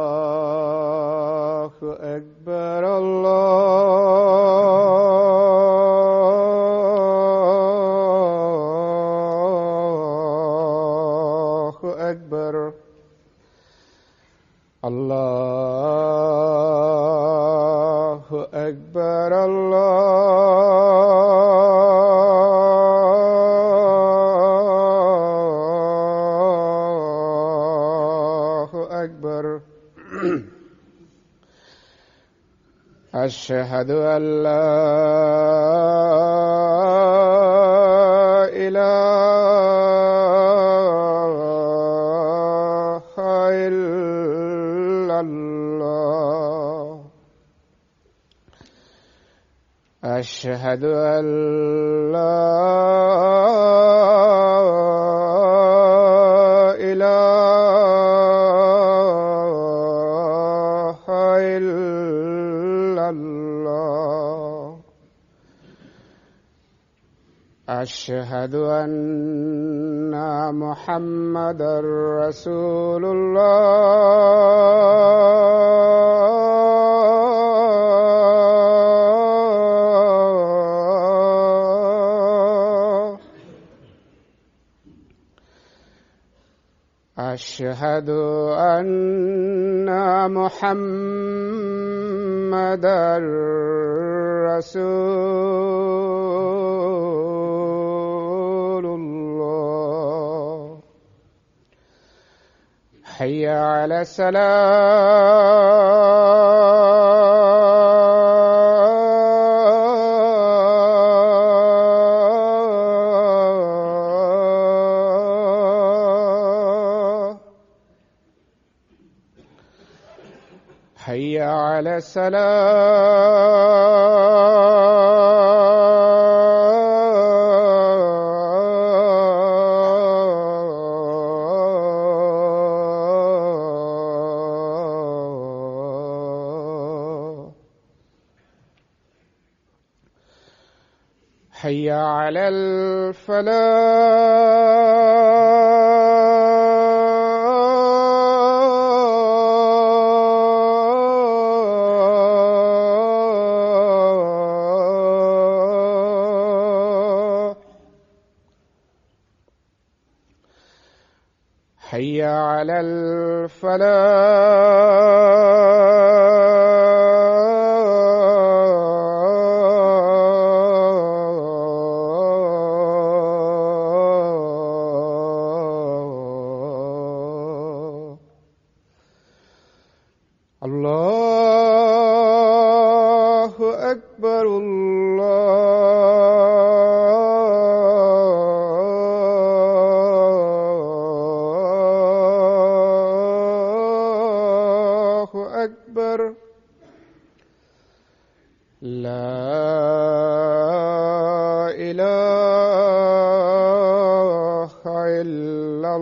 الله أكبر الله أكبر الله أكبر الله أكبر أشهد أن لا إله إلا الله أشهد أن لا إله إلا الله أشهد أن محمدا رسول الله أشهد أن محمدا رسول الله حي على الصلاة حي على الصلاة حي على الفلاح حي على الفلاح الله أكبر الله أكبر لا إله إلا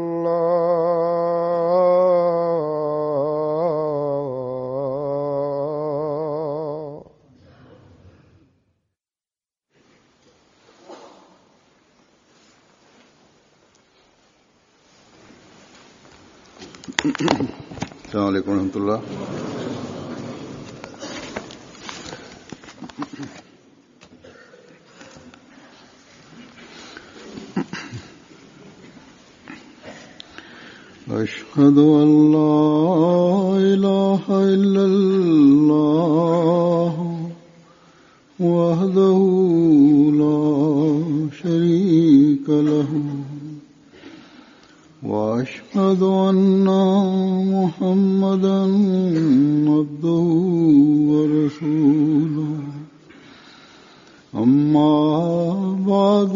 الله السلام عليكم ورحمة الله. أشهد أن لا إله إلا الله وحده لا شريك له وأشهد أن محمدا عبده ورسوله أما بعد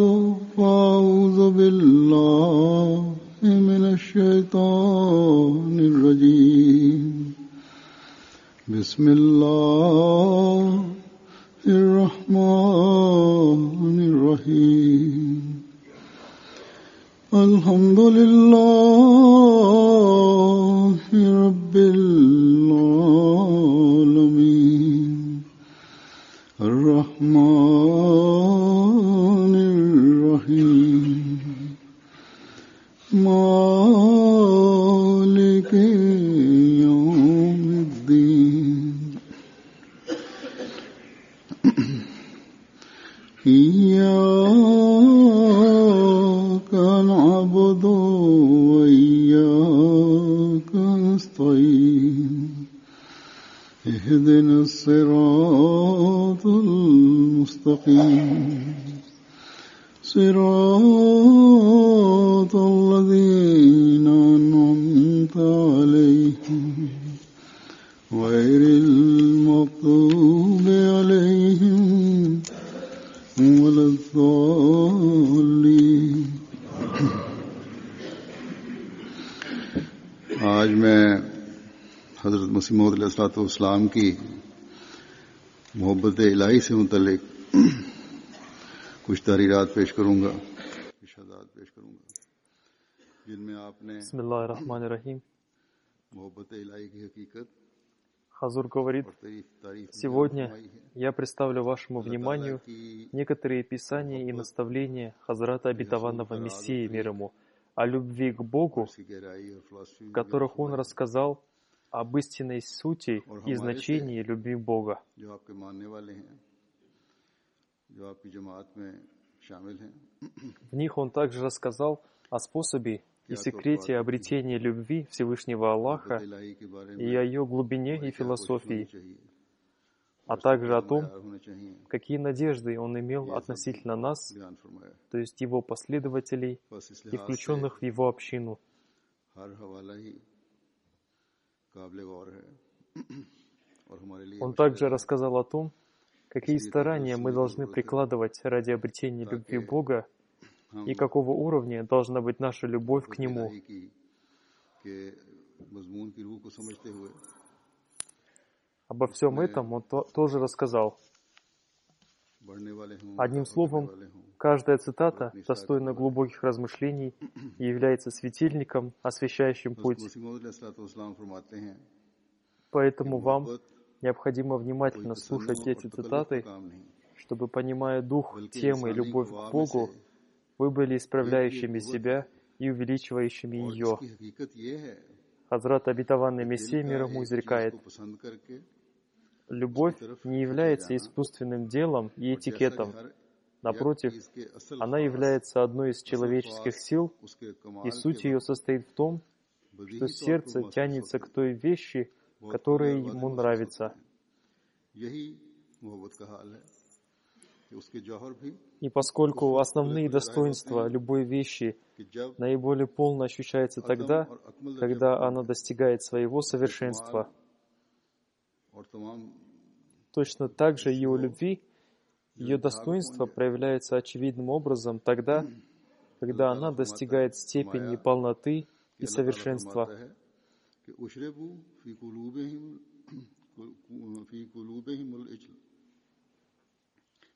فأعوذ بالله من الشيطان الرجيم بسم الله الرحمن الرحيم الحمد لله رب العالمين الرحمن اهدنا الصراط المستقيم صراط الذين أنعمت عليهم غير المغضوب عليهم ولا الضالين. आज मैं हज़रत मसीह मौऊद अलैहिस्सलाम की मोहब्बत इलाही से मुतल्लिक कुछ तहरीरात पेश करूंगा, इरशादात पेश करूंगा, जिनमें आपने Бисмиллахир-рахманир-рахим. मोहब्बत इलाही की हकीकत Хазур говорит, और तारीफ сегодня я представлю вашему вниманию некоторые писания и наставления Хазрата Обетованного Мессии, мир ему, о любви к Богу, की गहराई और फिलॉसफी в которых он рассказал об истинной сути и значении любви Бога. जो आपके मानने वाले हैं, जो आपकी जमात में शामिल हैं, В них он также рассказал о способе и секрете обретения любви Всевышнего Аллаха इलाही के बारे में и о ее глубине и होनी философии, चाहिए, а также о том, होने चाहिए, какие надежды он имел относительно нас, बयान फरमाया. то есть его последователей बस इस и लिहाज से включенных в его общину. हर हवाला ही काबिल गौर है और हमारे लिए Он также рассказал о том, какие старания мы должны прикладывать ради обретения любви Бога и какого уровня должна быть наша любовь к Нему. के मजमून की रूह को समझते हुए Обо всем этом он тоже рассказал. बढ़ने वाले हों, Одним словом, वाले हों, каждая цитата достойна глубоких размышлений и является светильником, освещающим путь. मसीह मौऊद अलैहिस्सलाम फरमाते हैं, Поэтому вам необходимо внимательно слушать эти तकल्लुफ цитаты, का काम नहीं, чтобы, понимая дух, темы и любовь к Богу, вы были исправляющими себя и увеличивающими ее. इसकी हकीकत ये है Хазрат Обетованный Мессия, мир ему, изрекает, को पसंद करके любовь не является искусственным делом и этикетом. Напротив, इसके असल она является одной из человеческих сил, उसके कमाल и суть ее состоит в том, что сердце тянется к той вещи, которая ему нравится. यही मोहब्बत का हाल है कि उसके जौहर भी И поскольку основные достоинства любой вещи कि जब наиболее полно ощущаются тогда, और अकमल когда она достигает своего совершенства, और तमाम точно так же и у любви, ее достоинство проявляется очевидным образом тогда, когда она достигает степени полноты и совершенства. है कि उशरबू फी कुलूबिहिम अल-इज्ल,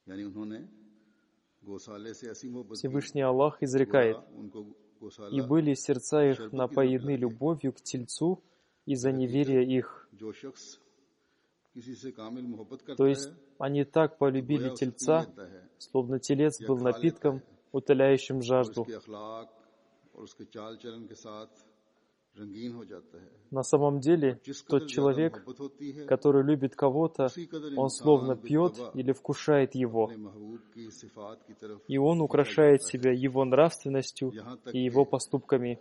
यानी उन्होंने गौसाले से ऐसी मोहब्बत की, Всевышний Аллах изрекает, उनको गौसाला «И были сердца их напоены любовью к Тельцу из-за неверия их». जो शख्स किसी से कामिल मोहब्बत То करता есть है они так полюбили Тельца, लेता है, словно Телец был напитком, утоляющим жажду. उसके अखलाक और उसके चाल चलन के साथ रंगीन हो जाता है. На самом деле, जिस тот कदर ज्यादा человек, मोहब्बत होती है, который любит кого-то, उसी कदर он словно इंसान пьет बितौबा или вкушает его, अपने महबूब की सिफात की तरफ и он украшает себя его нравственностью и его поступками.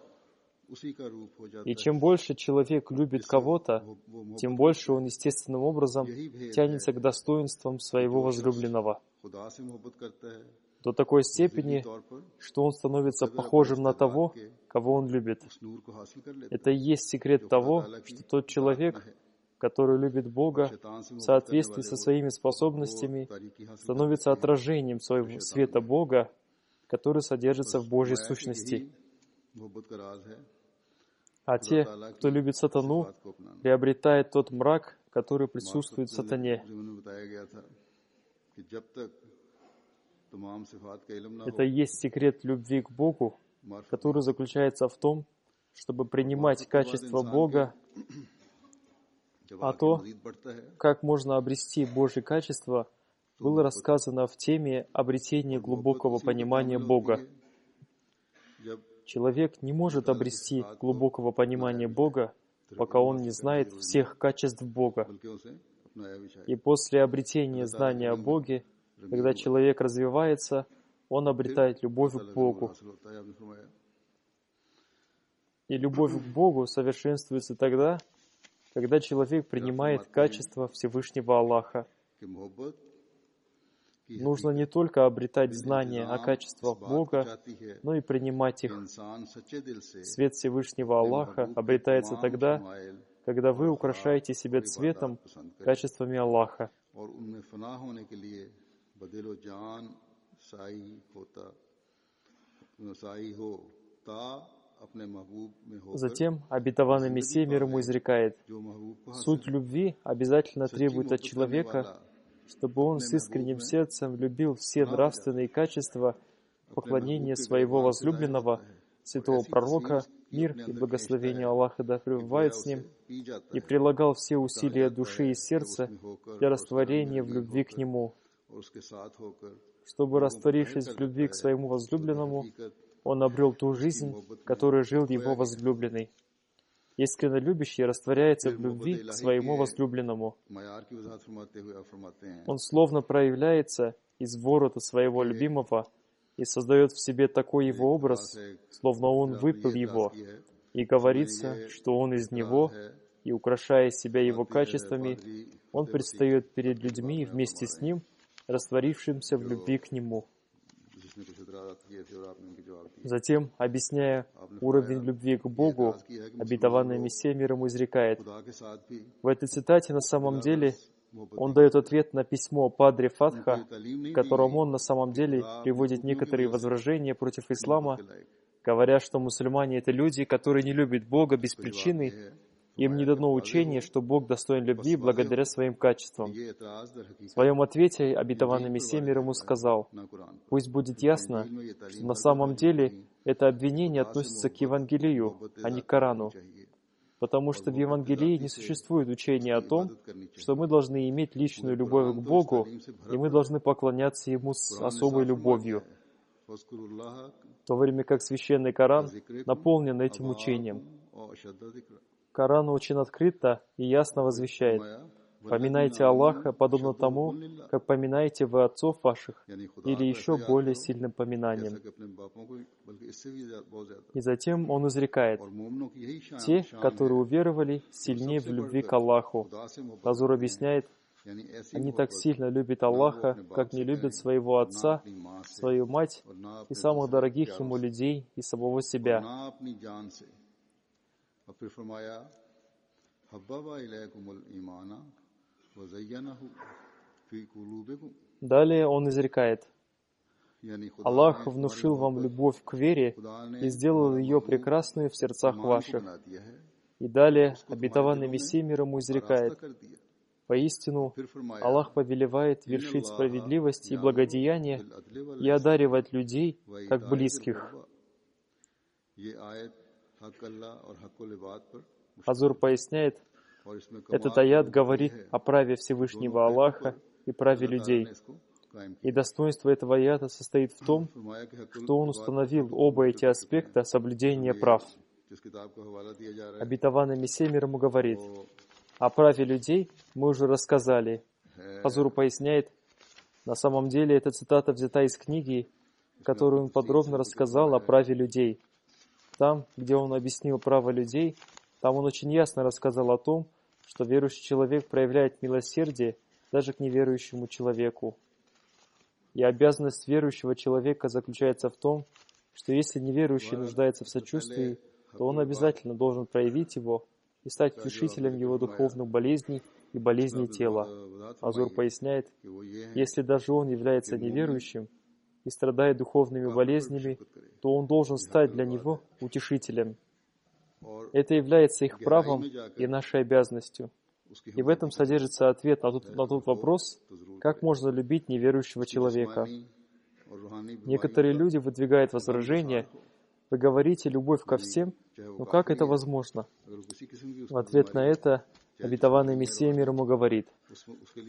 उसी का रूप हो जाता И है. чем больше человек любит кого-то, वो тем больше он естественным образом тянется к достоинствам своего возлюбленного, खुदा से मोहब्बत करता है, до такой степени, तौर पर что он становится похожим на того, кого он любит. उस नूर को हासिल कर लेता Это и есть секрет того, что тот человек, который любит Бога, в соответствии со своими способностями, становится отражением своего света Бога, который содержится в Божьей сущности. मोहब्बत का राज है А те, кто любит сатану, приобретает тот мрак, который присутствует в сатане. जिन्होंने बताया गया था कि जब तक तमाम सिफात का इल्म ना Это и есть секрет любви к Богу, который заключается в том, чтобы принимать качество Бога, а то, как можно обрести Божье качество, было рассказано в теме обретения глубокого понимания Бога. Человек не может обрести глубокого понимания Бога, пока он не знает всех качеств Бога. И после обретения знания о Боге, когда человек развивается, он обретает любовь к Богу. И любовь к Богу совершенствуется тогда, когда человек принимает качество Всевышнего Аллаха. Нужно не только обретать знания о качествах Бога, но и принимать их. Свет Всевышнего Аллаха обретается тогда, когда вы украшаете себя цветом, качествами Аллаха. Затем обетованный Мессия мир ему изрекает: суть любви обязательно требует от человека, чтобы он с искренним сердцем любил все нравственные качества поклонения своего возлюбленного, святого пророка, мир и благословение Аллаха да пребывает с ним, и прилагал все усилия души и сердца для растворения в любви к нему, чтобы, растворившись в любви к своему возлюбленному, он обрел ту жизнь, которой жил его возлюбленный. Искренне любящий растворяется в любви к своему возлюбленному. Он словно проявляется из ворота своего любимого и создает в себе такой его образ, словно он выпил его, и говорится, что он из него, и, украшая себя его качествами, он предстает перед людьми вместе с ним, растворившимся в любви к нему. Затем, объясняя уровень любви к Богу, обетованный Мессия мир ему изрекает: в этой цитате на самом деле он дает ответ на письмо Падре Фатха, в котором он на самом деле приводит некоторые возражения против ислама, говоря, что мусульмане — это люди, которые не любят Бога без причины, им не дано учение, что Бог достоин любви благодаря своим качествам. В своем ответе обетованный Мессия мир ему сказал: пусть будет ясно, что на самом деле это обвинение относится к Евангелию, а не к Корану, потому что в Евангелии не существует учения о том, что мы должны иметь личную любовь к Богу, и мы должны поклоняться Ему с особой любовью, в то время как Священный Коран наполнен этим учением. Коран очень открыто и ясно возвещает: «Поминайте Аллаха, подобно тому, как поминаете вы отцов ваших, или еще более сильным поминанием». И затем он изрекает: «Те, которые уверовали, сильнее в любви к Аллаху». Хазур объясняет: «Они так сильно любят Аллаха, как не любят своего отца, свою мать и самых дорогих ему людей и самого себя». Далее он изрекает: «Аллах внушил вам любовь к вере и сделал ее прекрасной в сердцах ваших». И далее обетованный Мессия мир ему изрекает: «Поистину, Аллах повелевает вершить справедливость и благодеяние и одаривать людей как близких». Хазур поясняет, этот аят говорит о праве Всевышнего Аллаха и праве людей. И достоинство этого аята состоит в том, что он установил оба эти аспекта соблюдения прав. Обетованный Мессия мир ему говорит: о праве людей мы уже рассказали. Хазур поясняет, на самом деле эта цитата взята из книги, в которой он подробно рассказал о праве людей. Там, где он объяснил право людей, там он очень ясно рассказал о том, что верующий человек проявляет милосердие даже к неверующему человеку. И обязанность верующего человека заключается в том, что если неверующий нуждается в сочувствии, то он обязательно должен проявить его и стать утешителем его духовных болезней и болезней тела. Хазур поясняет, если даже он является неверующим и страдает духовными болезнями, то он должен стать для него утешителем. Это является их правом и нашей обязанностью. И в этом содержится ответ на тот вопрос, как можно любить неверующего человека. Некоторые люди выдвигают возражение: вы говорите любовь ко всем, но как это возможно? В ответ на это обетованный Мессия мир ему говорит: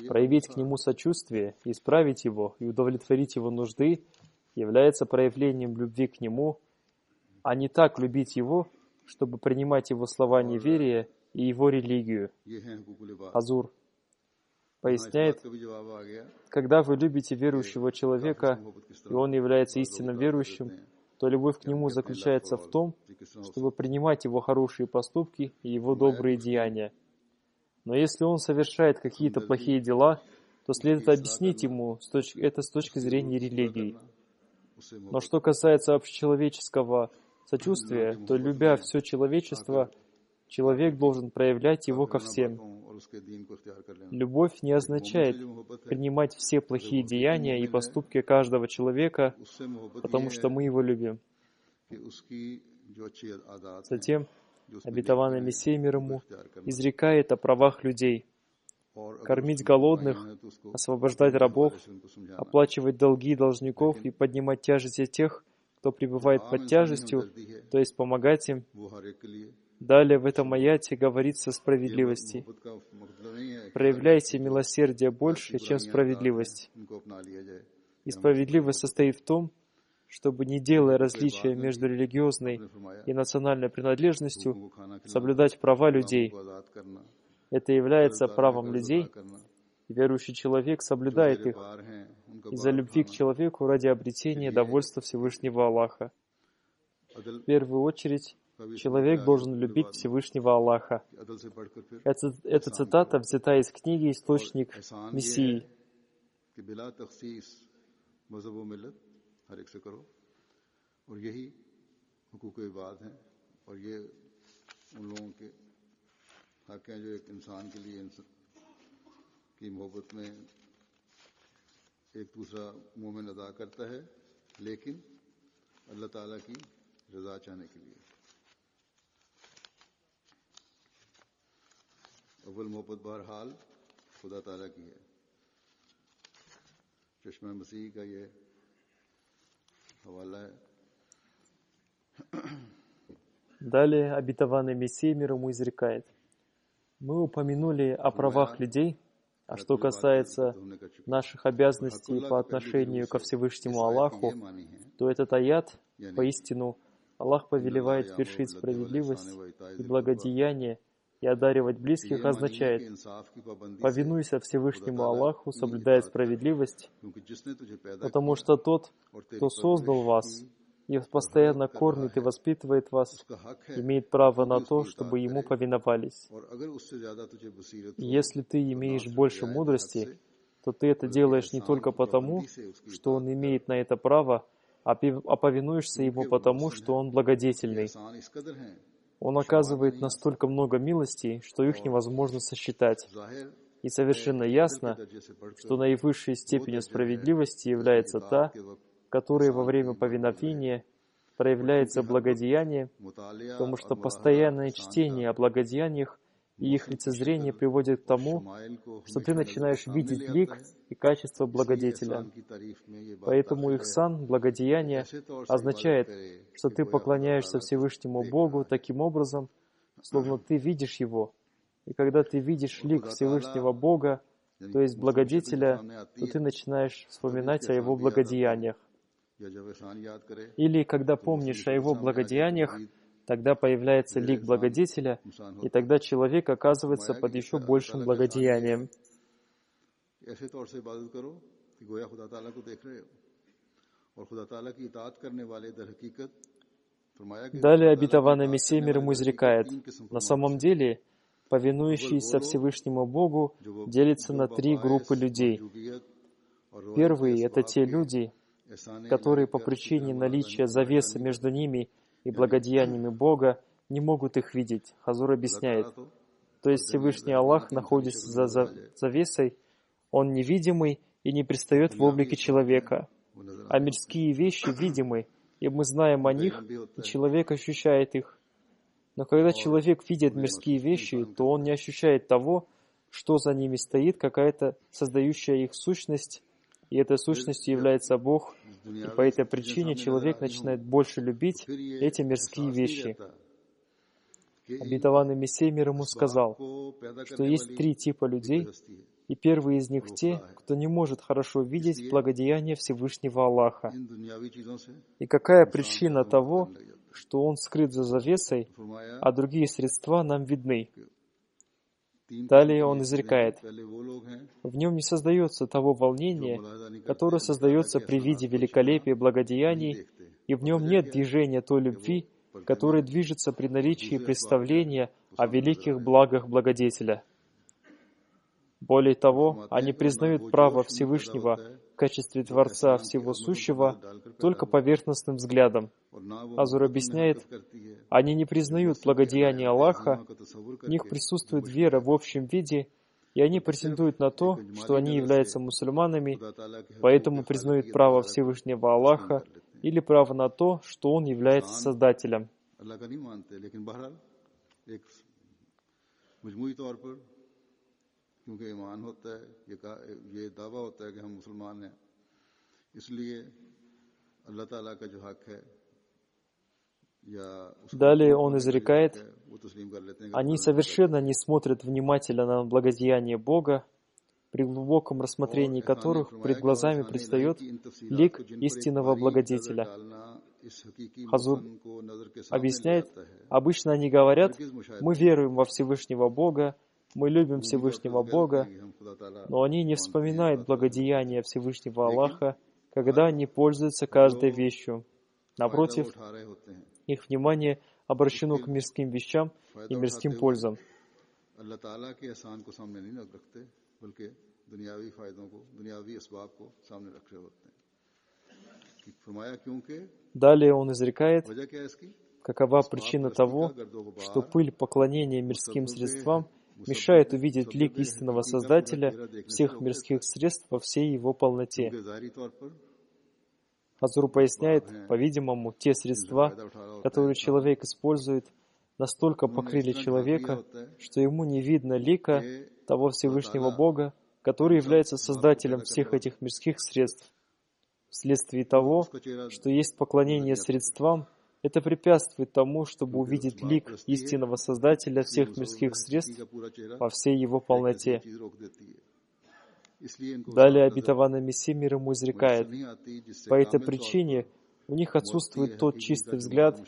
проявить к нему сочувствие, исправить его и удовлетворить его нужды является проявлением любви к нему, а не так любить его, чтобы принимать его слова неверия и его религию. Хазур поясняет, когда вы любите верующего человека, и он является истинным верующим, то любовь к нему заключается в том, чтобы принимать его хорошие поступки и его добрые деяния. Но если он совершает какие-то плохие дела, то следует объяснить ему это с точки зрения религии. Но что касается общечеловеческого сочувствия, то, любя все человечество, человек должен проявлять его ко всем. Любовь не означает принимать все плохие деяния и поступки каждого человека, потому что мы его любим. Затем обетованный Мессия мир ему изрекает о правах людей: кормить голодных, освобождать рабов, оплачивать долги должников и поднимать тяжести тех, кто пребывает под тяжестью, то есть помогать им. Далее в этом аяте говорится о справедливости. Проявляйте милосердие больше, чем справедливость. И справедливость состоит в том, чтобы, не делая различия между религиозной и национальной принадлежностью, соблюдать права людей. Это является правом людей, и верующий человек соблюдает их из-за любви к человеку ради обретения довольства Всевышнего Аллаха. В первую очередь, человек должен любить Всевышнего Аллаха. Эта цитата взята из книги «Источник Мессии». हक हैं जो एक इंसान के लिए की मोहब्बत में एक दूसरा मोमिन अदा करता है, लेकिन अल्लाह ताला की रजा चाहने के लिए। अव्वल मोहब्बत बहरहाल खुदा ताला की है। चश्मा मसीह का ये हवाला है। Далее обетованный Мессия мир ему изрекает: мы упомянули о правах людей, а что касается наших обязанностей по отношению ко Всевышнему Аллаху, то этот аят, поистину, Аллах повелевает вершить справедливость и благодеяние и одаривать близких, означает: повинуйся Всевышнему Аллаху, соблюдая справедливость, потому что тот, кто создал вас и постоянно кормит и воспитывает вас, имеет право на то, чтобы ему повиновались. И если ты имеешь больше мудрости, то ты это делаешь не только потому, что он имеет на это право, а повинуешься ему потому, что он благодетельный. Он оказывает настолько много милостей, что их невозможно сосчитать. И совершенно ясно, что наивысшей степенью справедливости является та, которая во время повиновения проявляется благодеяние, потому что постоянное чтение о благодеяниях и их лицезрение приводит к тому, что ты начинаешь видеть лик и качество благодетеля. Поэтому ихсан, благодеяние, означает, что ты поклоняешься Всевышнему Богу таким образом, словно ты видишь Его. И когда ты видишь лик Всевышнего Бога, то есть благодетеля, то ты начинаешь вспоминать о Его благодеяниях. Или когда помнишь о Его благодеяниях, тогда появляется лик благодетеля, и тогда человек оказывается под еще большим благодеянием. Далее обетованный Мессия мир ему изрекает: на самом деле, повинующиеся Всевышнему Богу делятся на 3 группы людей. Первые — это те люди, которые по причине наличия завесы между ними и благодеяниями Бога не могут их видеть. Хазур объясняет: то есть Всевышний Аллах находится за завесой, Он невидимый и не предстает в облике человека. А мирские вещи видимы, и мы знаем о них, и человек ощущает их. Но когда человек видит мирские вещи, то он не ощущает того, что за ними стоит какая-то создающая их сущность, и этой сущностью является Бог, и по этой причине человек начинает больше любить эти мирские вещи. Обетованный Мессия мир ему сказал, что есть 3 типа людей, и первый из них те, кто не может хорошо видеть благодеяние Всевышнего Аллаха. И какая причина того, что он скрыт за завесой, а другие средства нам видны? Далее он изрекает: в нем не создается того волнения, которое создается при виде великолепия благодеяний, и в нем нет движения той любви, которая движется при наличии представления о великих благах благодетеля. Более того, они признают право Всевышнего в качестве Творца всего сущего только поверхностным взглядом. Хазур объясняет, они не признают благодеяния Аллаха, в них присутствует вера в общем виде, и они претендуют на то, что они являются мусульманами, поэтому признают право Всевышнего Аллаха или право на то, что Он является Создателем. क्योंकि ईमान होता है ये दावा होता है कि हम मुसलमान हैं, इसलिए अल्लाह ताला का जो हक है या Далее он изрекает, они совершенно не смотрят внимательно на благодеяние Бога, при глубоком рассмотрении которых пред глазами предстает лик истинного благодетеля. Хазур объясняет, обычно они говорят, мы веруем во Всевышнего Бога, мы любим Всевышнего Бога, но они не вспоминают благодеяния Всевышнего Аллаха, когда они пользуются каждой вещью. Напротив, их внимание обращено к мирским вещам и мирским пользам. Далее он изрекает, какова причина того, что пыль поклонения мирским средствам мешает увидеть лик истинного Создателя всех мирских средств во всей его полноте. Хазур поясняет, по-видимому, те средства, которые человек использует, настолько покрыли человека, что ему не видно лика того Всевышнего Бога, который является Создателем всех этих мирских средств. Вследствие того, что есть поклонение средствам, это препятствует тому, чтобы увидеть лик истинного Создателя всех мирских средств во всей его полноте. Далее обетованный Мессия мир ему изрекает, по этой причине у них отсутствует тот чистый взгляд,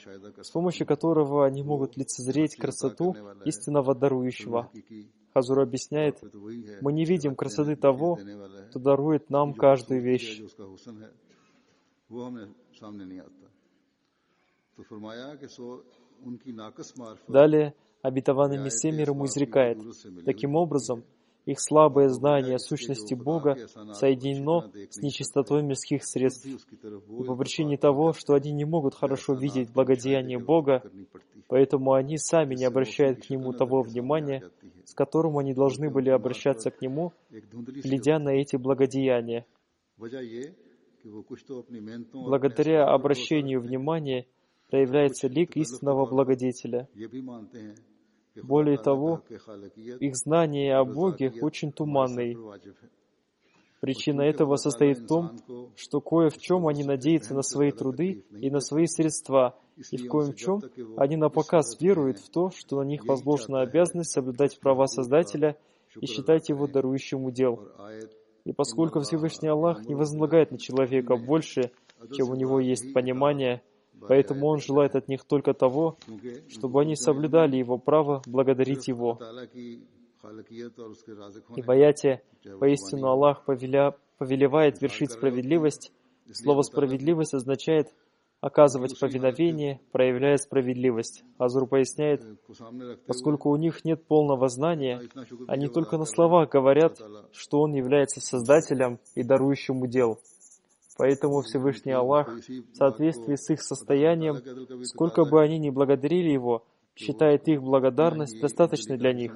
с помощью которого они могут лицезреть красоту истинного дарующего. Хазур объясняет, мы не видим красоты того, кто дарует нам каждую вещь. Далее обетованный Мессия мир ему изрекает, таким образом, их слабое знание о сущности Бога соединено с нечистотой мирских средств. И по причине того, что они не могут хорошо видеть благодеяние Бога, поэтому они сами не обращают к Нему того внимания, с которым они должны были обращаться к Нему, глядя на эти благодеяния. Благодаря обращению внимания проявляется лик истинного благодетеля. Более того, их знание о Боге очень туманное. Причина этого состоит в том, что кое в чем они надеются на свои труды и на свои средства, и в коем чем они напоказ веруют в то, что на них возложена обязанность соблюдать права Создателя и считать Его дарующим удел. И поскольку Всевышний Аллах не возлагает на человека больше, чем у него есть понимание, поэтому Он желает от них только того, чтобы они соблюдали Его право благодарить Его. И в аяте «Поистину Аллах повелевает вершить справедливость». Слово «справедливость» означает оказывать повиновение, проявляя справедливость. Хазур поясняет, поскольку у них нет полного знания, они только на словах говорят, что Он является Создателем и дарующим удел. Поэтому Всевышний Аллах, в соответствии с их состоянием, сколько бы они ни благодарили Его, считает их благодарность достаточной для них.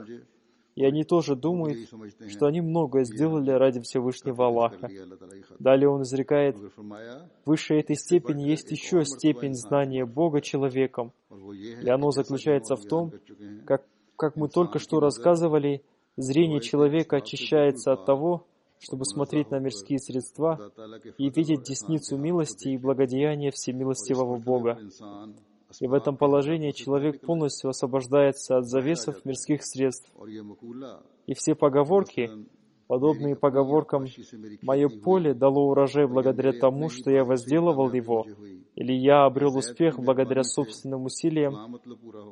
И они тоже думают, что они многое сделали ради Всевышнего Аллаха. Далее он изрекает, выше этой степени есть еще степень знания Бога человеком. И оно заключается в том, как мы только что рассказывали, зрение человека очищается от того, чтобы смотреть на мирские средства и видеть десницу милости и благодеяния всемилостивого Бога. И в этом положении человек полностью освобождается от завесов мирских средств. И все поговорки, подобные поговоркам «Мое поле дало урожай благодаря тому, что я возделывал его», или «Я обрел успех благодаря собственным усилиям»,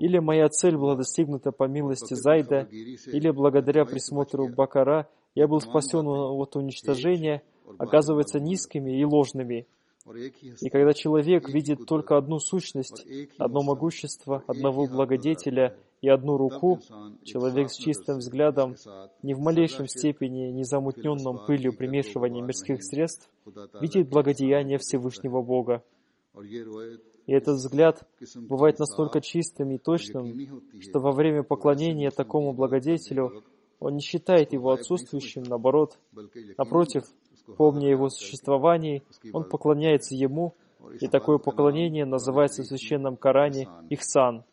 или «Моя цель была достигнута по милости Зайда», или «Благодаря присмотру Бакара я был спасен от уничтожения», оказываются низкими и ложными. И когда человек видит только одну сущность, одно могущество, одного благодетеля и одну руку, человек с чистым взглядом, ни в малейшем степени не замутненном пылью примешивания мирских средств, видит благодеяние Всевышнего Бога. И этот взгляд бывает настолько чистым и точным, что во время поклонения такому благодетелю он не считает его отсутствующим, наоборот. Напротив, помня о его существовании, он поклоняется ему, и такое поклонение называется в Священном Коране ихсан.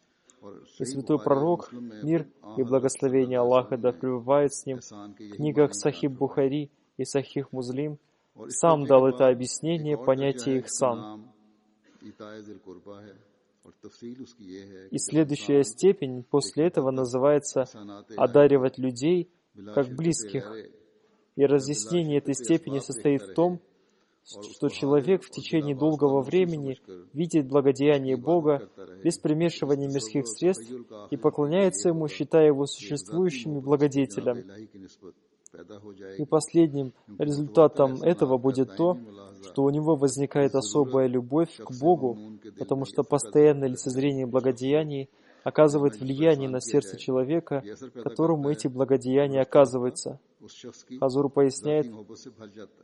И святой пророк, мир и благословение Аллаха да пребывает с ним, в книгах Сахих Бухари и Сахих Муслим сам дал это объяснение понятия ихсан. И следующая степень после этого называется одаривать людей как близких. И разъяснение этой степени состоит в том, что человек в течение долгого времени видит благодеяние Бога без примешивания мирских средств и поклоняется Ему, считая Его существующим и благодетелем. И последним результатом этого будет то, что у него возникает особая любовь к Богу, потому что постоянное лицезрение благодеяний оказывает влияние на сердце человека, которому эти благодеяния оказываются. Хазур поясняет,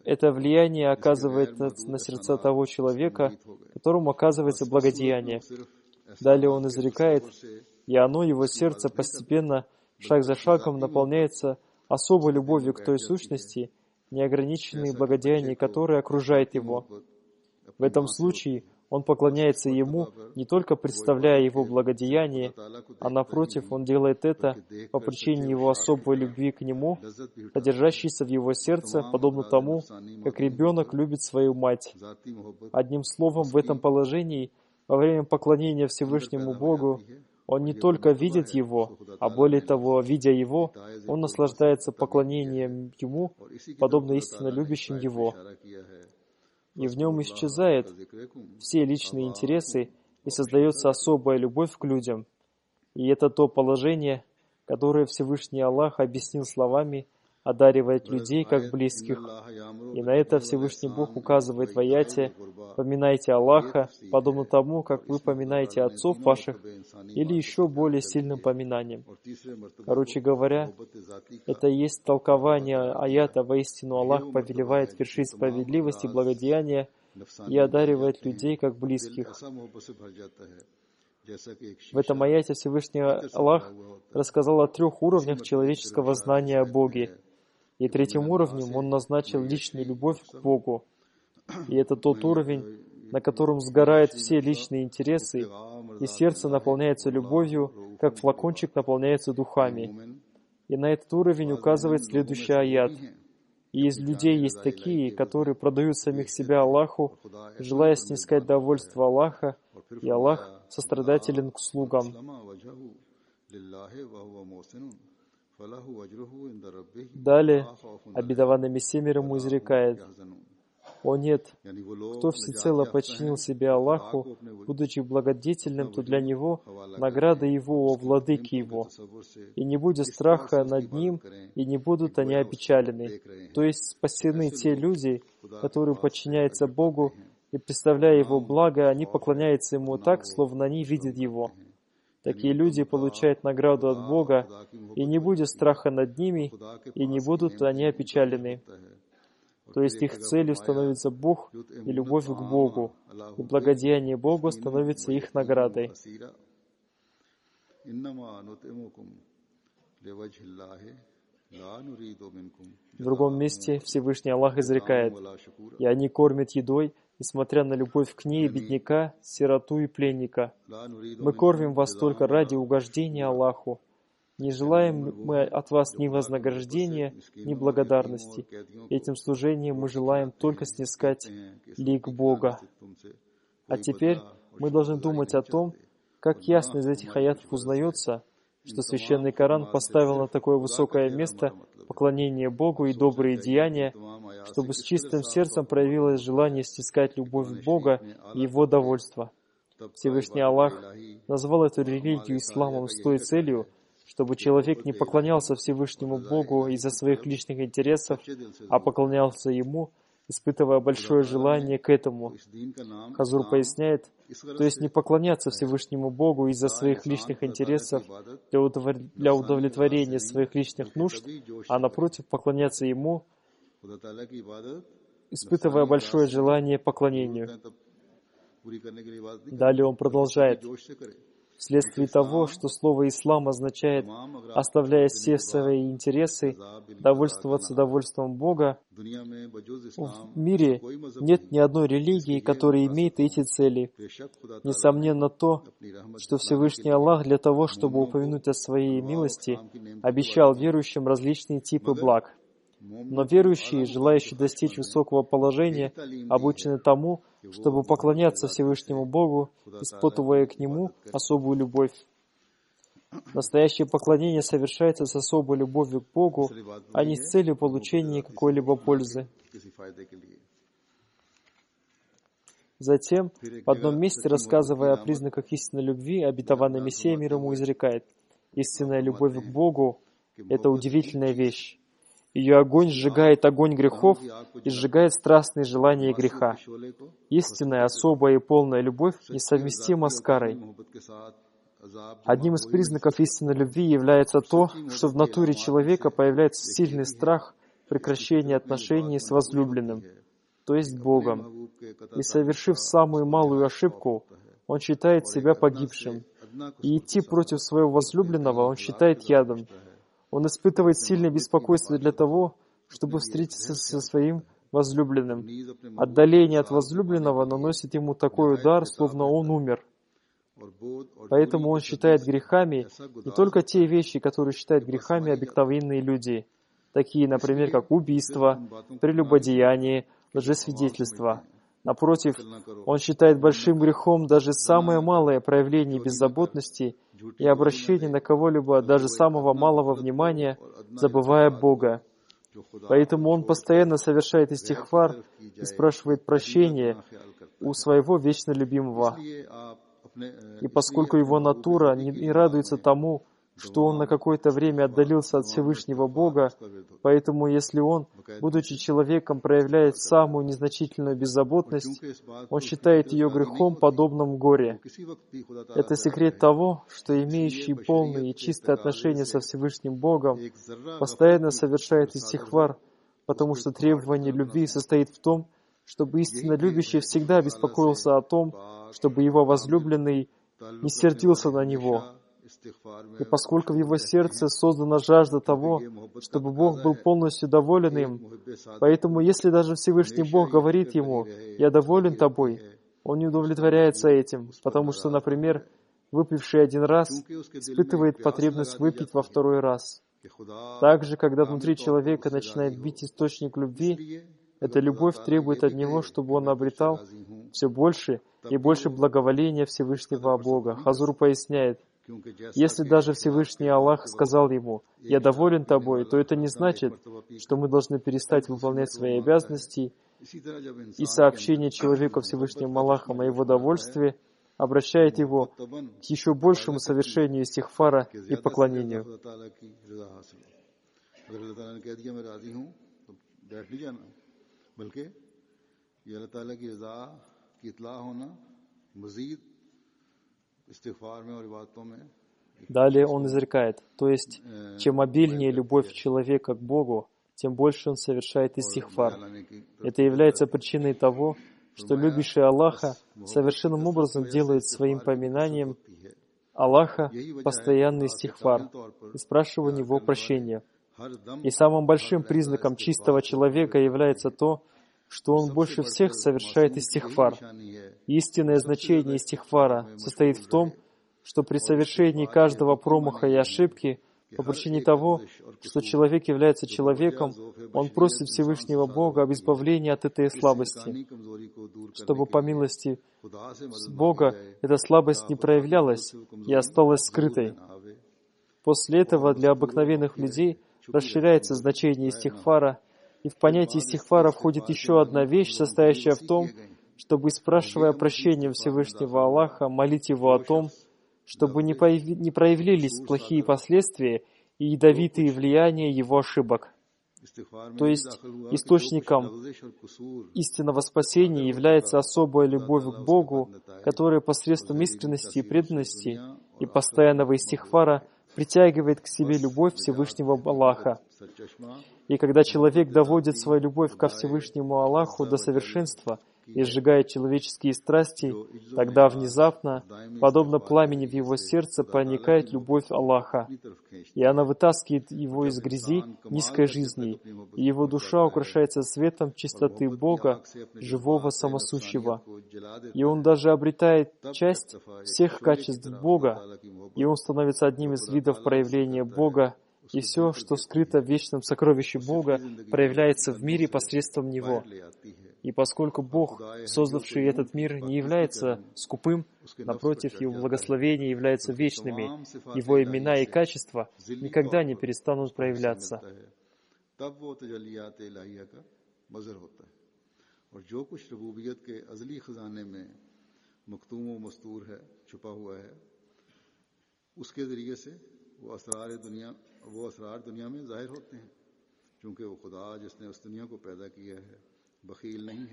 это влияние оказывает на сердца того человека, которому оказывается благодеяние. Далее он изрекает, и оно, его сердце, постепенно, шаг за шагом наполняется особой любовью к той сущности, неограниченные благодеяния которой окружает его. В этом случае он поклоняется Ему, не только представляя Его благодеяние, а напротив, он делает это по причине Его особой любви к Нему, содержащейся в Его сердце, подобно тому, как ребенок любит свою мать. Одним словом, в этом положении, во время поклонения Всевышнему Богу, он не только видит Его, а более того, видя Его, он наслаждается поклонением Ему, подобно истинно любящим Его. И в нем исчезают все личные интересы, и создается особая любовь к людям. И это то положение, которое Всевышний Аллах объяснил словами «одаривает людей как близких». И на это Всевышний Бог указывает в аяте «Поминайте Аллаха, подобно тому, как вы поминаете отцов ваших», или еще более сильным поминанием. Короче говоря, это и есть толкование аята «Воистину Аллах повелевает вершить справедливость и благодеяние и одаривает людей как близких». В этом аяте Всевышний Аллах рассказал о 3 уровнях человеческого знания о Боге. И 3-м уровнем Он назначил личную любовь к Богу. И это тот уровень, на котором сгорают все личные интересы, и сердце наполняется любовью, как флакончик наполняется духами. И на этот уровень указывает следующий аят. И из людей есть такие, которые продают самих себя Аллаху, желая снискать довольство Аллаха, и Аллах сострадателен к слугам. Далее, обетованный Мессия мир ему изрекает, «О нет, кто всецело подчинил себя Аллаху, будучи благодетельным, то для него награда его о владыке его, и не будет страха над ним, и не будут они опечалены». То есть спасены те люди, которые подчиняются Богу, и, представляя Его благо, они поклоняются Ему так, словно они видят Его. Такие люди получают награду от Бога, и не будет страха над ними, и не будут они опечалены. То есть их целью становится Бог и любовь к Богу, и благодеяние Богу становится их наградой. В другом месте Всевышний Аллах изрекает, «И они кормят едой, несмотря на любовь к ней бедняка, сироту и пленника. Мы кормим вас только ради угождения Аллаху. Не желаем мы от вас ни вознаграждения, ни благодарности. Этим служением мы желаем только снискать лик Бога». А теперь мы должны думать о том, как ясно из этих аятов узнается, что Священный Коран поставил на такое высокое место поклонение Богу и добрые деяния, чтобы с чистым сердцем проявилось желание снискать любовь Бога и Его довольство. Всевышний Аллах назвал эту религию исламом с той целью, чтобы человек не поклонялся Всевышнему Богу из-за своих личных интересов, а поклонялся Ему, испытывая большое желание к этому. Хазур поясняет, то есть не поклоняться Всевышнему Богу из-за своих личных интересов для удовлетворения своих личных нужд, а напротив поклоняться Ему, испытывая большое желание поклонению. Далее он продолжает. Вследствие того, что слово «ислам» означает, оставляя все свои интересы, довольствоваться довольством Бога, в мире нет ни одной религии, которая имеет эти цели. Несомненно то, что Всевышний Аллах для того, чтобы упомянуть о своей милости, обещал верующим различные типы благ. Но верующие, желающие достичь высокого положения, обучены тому, чтобы поклоняться Всевышнему Богу, испытывая к Нему особую любовь. Настоящее поклонение совершается с особой любовью к Богу, а не с целью получения какой-либо пользы. Затем, в одном месте, рассказывая о признаках истинной любви, обетованный Мессия мир ему изрекает: «Истинная любовь к Богу — это удивительная вещь. Ее огонь сжигает огонь грехов и сжигает страстные желания греха. Истинная, особая и полная любовь несовместима с карой». Одним из признаков истинной любви является то, что в натуре человека появляется сильный страх прекращения отношений с возлюбленным, то есть Богом. И совершив самую малую ошибку, он считает себя погибшим. И идти против своего возлюбленного он считает ядом. Он испытывает сильное беспокойство для того, чтобы встретиться со своим возлюбленным. Отдаление от возлюбленного наносит ему такой удар, словно он умер. Поэтому он считает грехами не только те вещи, которые считают грехами обыкновенные люди, такие, например, как убийство, прелюбодеяние, лжесвидетельство. Напротив, он считает большим грехом даже самое малое проявление беззаботности и обращение на кого-либо, даже самого малого внимания, забывая Бога. Поэтому он постоянно совершает истихфар и спрашивает прощения у своего вечно любимого. И поскольку его натура не радуется тому, что он на какое-то время отдалился от Всевышнего Бога, поэтому если он, будучи человеком, проявляет самую незначительную беззаботность, он считает ее грехом, подобным горе. Это секрет того, что имеющий полные и чистые отношения со Всевышним Богом постоянно совершает истихфар, потому что требование любви состоит в том, чтобы истинно любящий всегда беспокоился о том, чтобы его возлюбленный не сердился на него. И поскольку в его сердце создана жажда того, чтобы Бог был полностью доволен им, поэтому если даже Всевышний Бог говорит ему: «Я доволен тобой», он не удовлетворяется этим, потому что, например, выпивший один раз испытывает потребность выпить во второй раз. Также, когда внутри человека начинает бить источник любви, эта любовь требует от него, чтобы он обретал все больше и больше благоволения Всевышнего Бога. Хазур поясняет: если даже Всевышний Аллах сказал ему: «Я доволен тобой», то это не значит, что мы должны перестать выполнять свои обязанности, и сообщение человеку Всевышним Аллахом о его довольстве обращает его к еще большему совершению истихфара и поклонению. Далее он изрекает, то есть, чем обильнее любовь человека к Богу, тем больше он совершает истихфар. Это является причиной того, что любящий Аллаха совершенным образом делает своим поминанием Аллаха постоянный истихфар и спрашивает у Него прощения. И самым большим признаком чистого человека является то, что он больше всех совершает истихфар. Истинное значение истихфара состоит в том, что при совершении каждого промаха и ошибки, по причине того, что человек является человеком, он просит Всевышнего Бога об избавлении от этой слабости, чтобы по милости Бога эта слабость не проявлялась и осталась скрытой. После этого для обыкновенных людей расширяется значение истихфара, и в понятие истихфара входит еще одна вещь, состоящая в том, чтобы, спрашивая прощения Всевышнего Аллаха, молить Его о том, чтобы не проявились плохие последствия и ядовитые влияния Его ошибок. То есть источником истинного спасения является особая любовь к Богу, которая посредством искренности и преданности и постоянного истихфара притягивает к себе любовь Всевышнего Аллаха. И когда человек доводит свою любовь ко Всевышнему Аллаху до совершенства и сжигает человеческие страсти, тогда внезапно, подобно пламени в его сердце, проникает любовь Аллаха, и она вытаскивает его из грязи низкой жизни, и его душа украшается светом чистоты Бога, живого самосущего. И он даже обретает часть всех качеств Бога, и он становится одним из видов проявления Бога, и все, что скрыто в вечном сокровище Бога, проявляется в мире посредством Него. И поскольку Бог, создавший этот мир, не является скупым, напротив, Его благословения являются вечными, Его имена и качества никогда не перестанут проявляться.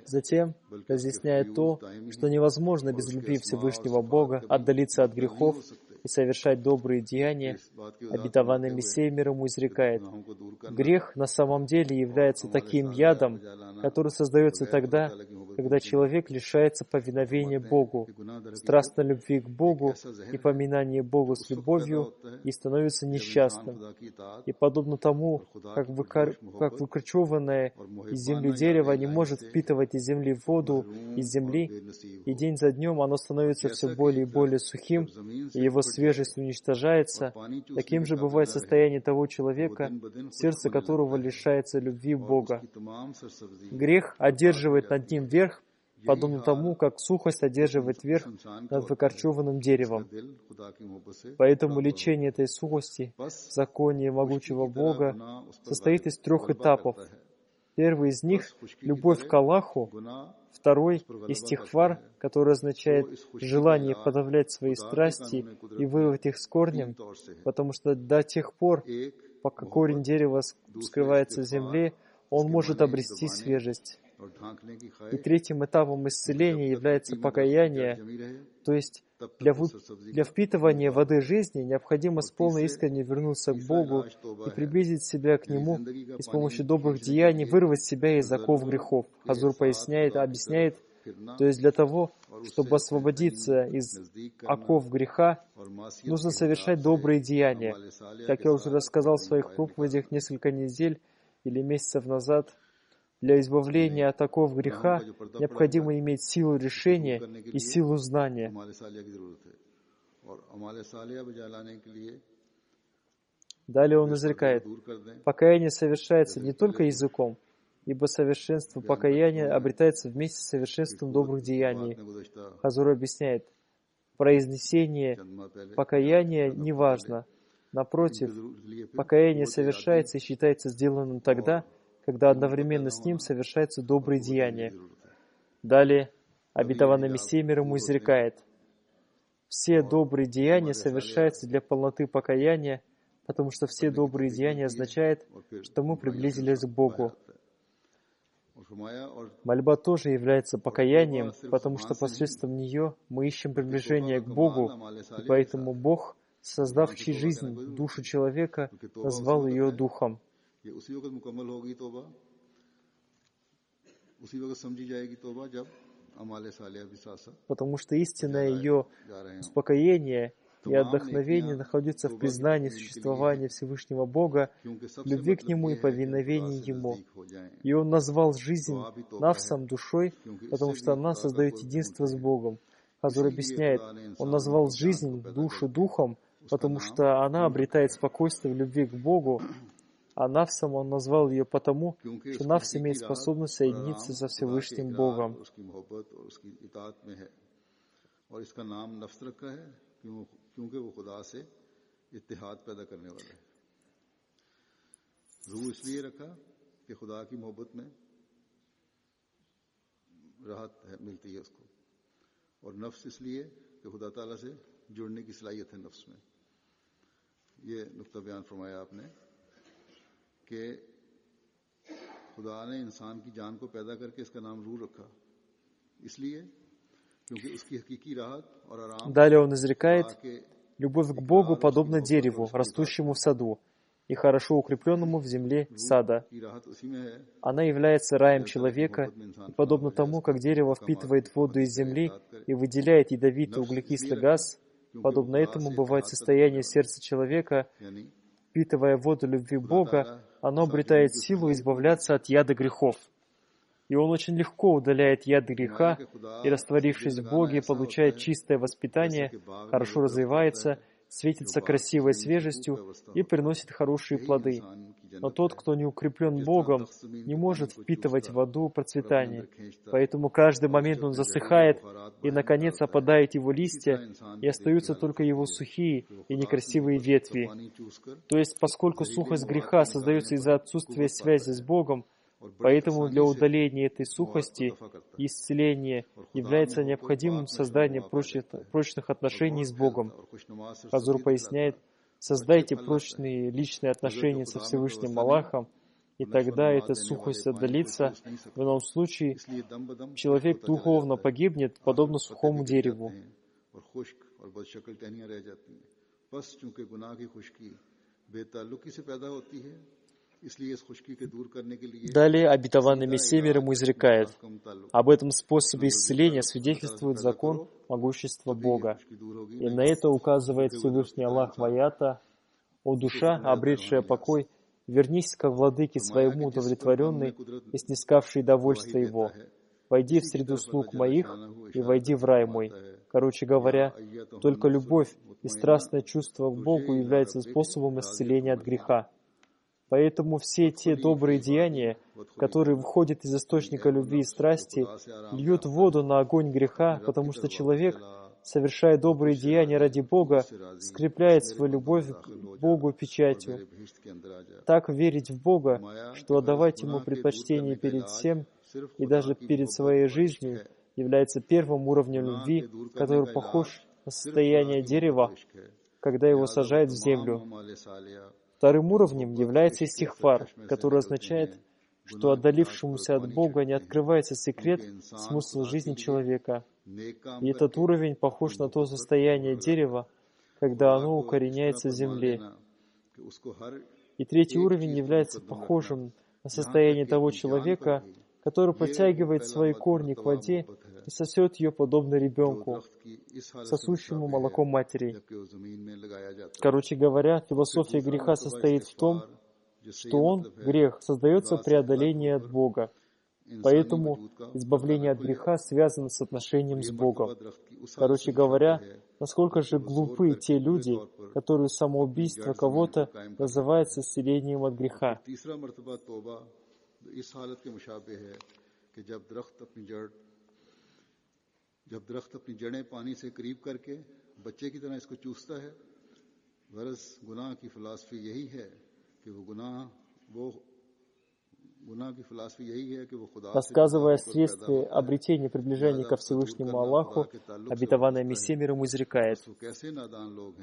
Затем разъясняет то, что невозможно без любви Всевышнего Бога отдалиться от грехов и совершать добрые деяния, обетованный Мессией мир ему изрекает: грех на самом деле является таким ядом, который создается тогда, когда человек лишается повиновения Богу, страстной любви к Богу и поминания Бога с любовью и становится несчастным. И подобно тому, как выкорчеванное из земли дерево не может впитывать из земли воду из земли, и день за днем оно становится все более и более сухим, и его свежесть уничтожается, таким же бывает состояние того человека, сердце которого лишается любви Бога. Грех одерживает над ним верх, подобно тому, как сухость одерживает верх над выкорчеванным деревом. Поэтому лечение этой сухости в законе могучего Бога состоит из 3 этапов. Первый из них — любовь к Аллаху, второй — истихфар, который означает желание подавлять свои страсти и вырвать их с корнем, потому что до тех пор, пока корень дерева скрывается в земле, он может обрести свежесть. И третьим этапом исцеления является покаяние, то есть для впитывания воды жизни необходимо с полной искренностью вернуться к Богу и приблизить себя к Нему и с помощью добрых деяний вырвать себя из оков грехов. Хазур объясняет, то есть для того, чтобы освободиться из оков греха, нужно совершать добрые деяния. Как я уже рассказал в своих проповедях несколько недель или месяцев назад, для избавления от оков греха необходимо иметь силу решения и силу знания. Далее он изрекает: покаяние совершается не только языком, ибо совершенство покаяния обретается вместе с совершенством добрых деяний. Хазур объясняет: произнесение покаяния не важно. Напротив, покаяние совершается и считается сделанным тогда, когда одновременно с ним совершаются добрые деяния. Далее обетованный Мессия мир ему изрекает: все добрые деяния совершаются для полноты покаяния, потому что все добрые деяния означают, что мы приблизились к Богу. Мольба тоже является покаянием, потому что посредством нее мы ищем приближение к Богу, и поэтому Бог, создавший жизнь, душу человека, назвал ее Духом. Потому что истинное ее успокоение и отдохновение находится в признании существования Всевышнего Бога, любви к Нему и повиновении Ему. И Он назвал жизнь нафсом, душой, потому что она создает единство с Богом. Хазур объясняет: Он назвал жизнь, душу, духом, потому что она обретает спокойствие в любви к Богу, а нафсом Он назвал ее потому, что нафс имеет способность соединиться со Всевышним Богом. कि Далее он изрекает: «Любовь к Богу подобна дереву, растущему в саду, и хорошо укрепленному в земле сада. Она является раем человека, и подобно тому, как дерево впитывает воду из земли и выделяет ядовитый углекислый газ, подобно этому бывает состояние сердца человека, впитывая воду любви Бога, оно обретает силу избавляться от яда грехов. И он очень легко удаляет яд греха, и, растворившись в Боге, получает чистое воспитание, хорошо развивается, светится красивой свежестью и приносит хорошие плоды. Но тот, кто не укреплен Богом, не может впитывать воду процветания. Поэтому каждый момент он засыхает, и, наконец, опадают его листья, и остаются только его сухие и некрасивые ветви. То есть, поскольку сухость греха создается из-за отсутствия связи с Богом, поэтому для удаления этой сухости и исцеления является необходимым создание прочных отношений с Богом. Хазур поясняет: создайте прочные личные отношения со Всевышним Аллахом, и тогда эта сухость отдалится. В ином случае человек духовно погибнет, подобно сухому дереву. Далее обетованный Мессия мир ему изрекает: об этом способе исцеления свидетельствует закон могущества Бога. И на это указывает Всевышний Аллах в аята: «О душа, обретшая покой, вернись ко владыке своему удовлетворенный и снискавший довольство его. Войди в среду слуг моих и войди в рай мой». Короче говоря, только любовь и страстное чувство к Богу являются способом исцеления от греха. Поэтому все те добрые деяния, которые выходят из источника любви и страсти, льют воду на огонь греха, потому что человек, совершая добрые деяния ради Бога, скрепляет свою любовь к Богу печатью. Так верить в Бога, что отдавать Ему предпочтение перед всем и даже перед своей жизнью, является первым уровнем любви, который похож на состояние дерева, когда его сажают в землю. Вторым уровнем является истихфар, который означает, что отдалившемуся от Бога не открывается секрет смысла жизни человека. И этот уровень похож на то состояние дерева, когда оно укореняется в земле. И третий уровень является похожим на состояние того человека, который протягивает свои корни к воде и сосет ее подобно ребенку, сосущему молоком матери. Короче говоря, философия греха состоит в том, что он, грех, создается при отдалении от Бога. Поэтому избавление от греха связано с отношением с Богом. Короче говоря, насколько же глупы те люди, которые самоубийство кого-то называют исцелением от греха. जब दरख्त अपनी जड़ें पानी से करीब करके बच्चे की तरह इसको चूसता है, गरज गुनाह की फिलॉसफी यही है कि वो गुनाह की फिलॉसफी यही है कि वो खुदा से рассказывая о средстве обретения приближения ко Всевышнему Аллаху, обетованный Мессия мир ему изрекает: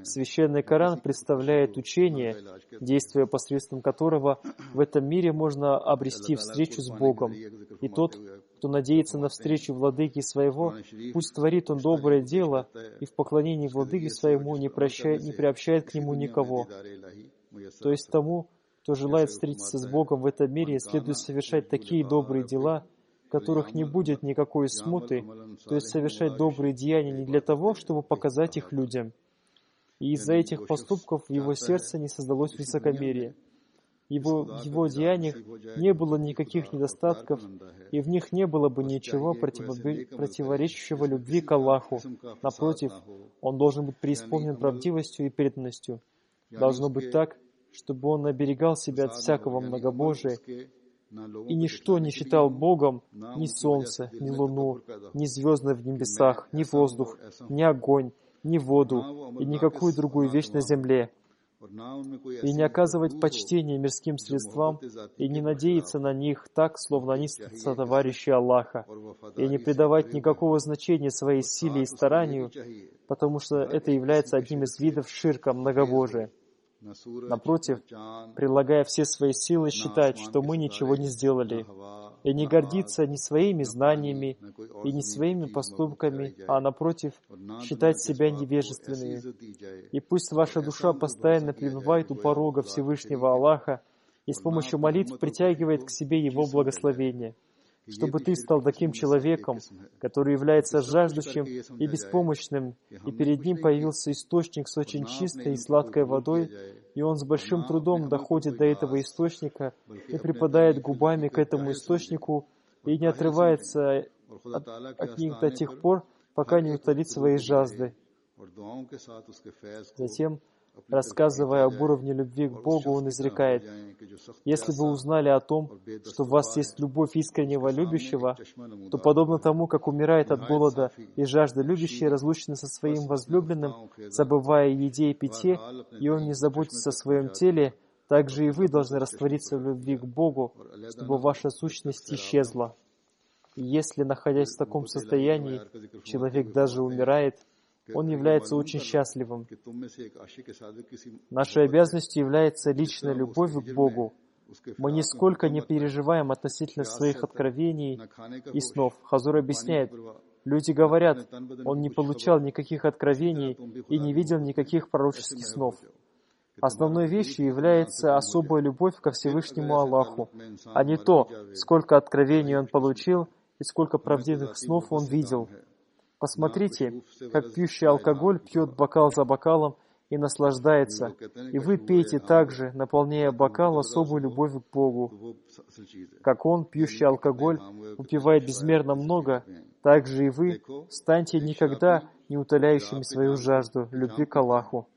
Священный Коран представляет учение, действуя посредством которого в этом мире можно обрести встречу с Богом. И тот, кто надеется на встречу владыки своего, пусть творит он доброе дело и в поклонении владыке своему не приобщает к нему никого. То есть тому, кто желает встретиться с Богом в этом мире, следует совершать такие добрые дела, в которых не будет никакой смуты, то есть совершать добрые деяния не для того, чтобы показать их людям. И из-за этих поступков в его сердце не создалось высокомерие. В его деяниях не было никаких недостатков, и в них не было бы ничего противоречащего любви к Аллаху. Напротив, он должен быть преисполнен правдивостью и преданностью. Должно быть так, чтобы он оберегал себя от всякого многобожия, и ничто не считал Богом, ни солнце, ни луну, ни звезды в небесах, ни воздух, ни огонь, ни воду, и никакую другую вещь на земле, и не оказывать почтения мирским средствам, и не надеяться на них так, словно они сотоварищи Аллаха, и не придавать никакого значения своей силе и старанию, потому что это является одним из видов ширка, многобожия. Напротив, прилагая все свои силы, считать, что мы ничего не сделали, и не гордиться ни своими знаниями и ни своими поступками, а напротив, считать себя невежественными. И пусть ваша душа постоянно пребывает у порога Всевышнего Аллаха и с помощью молитв притягивает к себе Его благословение, чтобы ты стал таким человеком, который является жаждущим и беспомощным, и перед ним появился источник с очень чистой и сладкой водой, и он с большим трудом доходит до этого источника и припадает губами к этому источнику и не отрывается от них до тех пор, пока не утолит своей жажды. Затем, рассказывая об уровне любви к Богу, он изрекает: «Если вы узнали о том, что в вас есть любовь искреннего любящего, то подобно тому, как умирает от голода и жажды любящий, разлученный со своим возлюбленным, забывая о еде и питье, и он не заботится о своем теле, так же и вы должны раствориться в любви к Богу, чтобы ваша сущность исчезла. И если, находясь в таком состоянии, человек даже умирает, он является очень счастливым. Нашей обязанностью является личная любовь к Богу. Мы нисколько не переживаем относительно своих откровений и снов. Хазур объясняет, люди говорят, он не получал никаких откровений и не видел никаких пророческих снов. Основной вещью является особая любовь ко Всевышнему Аллаху, а не то, сколько откровений он получил и сколько правдивых снов он видел. Посмотрите, как пьющий алкоголь пьет бокал за бокалом и наслаждается, и вы пейте также, наполняя бокал особую любовь к Богу. Как он, пьющий алкоголь, упивает безмерно много, так же и вы станьте никогда не утоляющими свою жажду любви к Аллаху.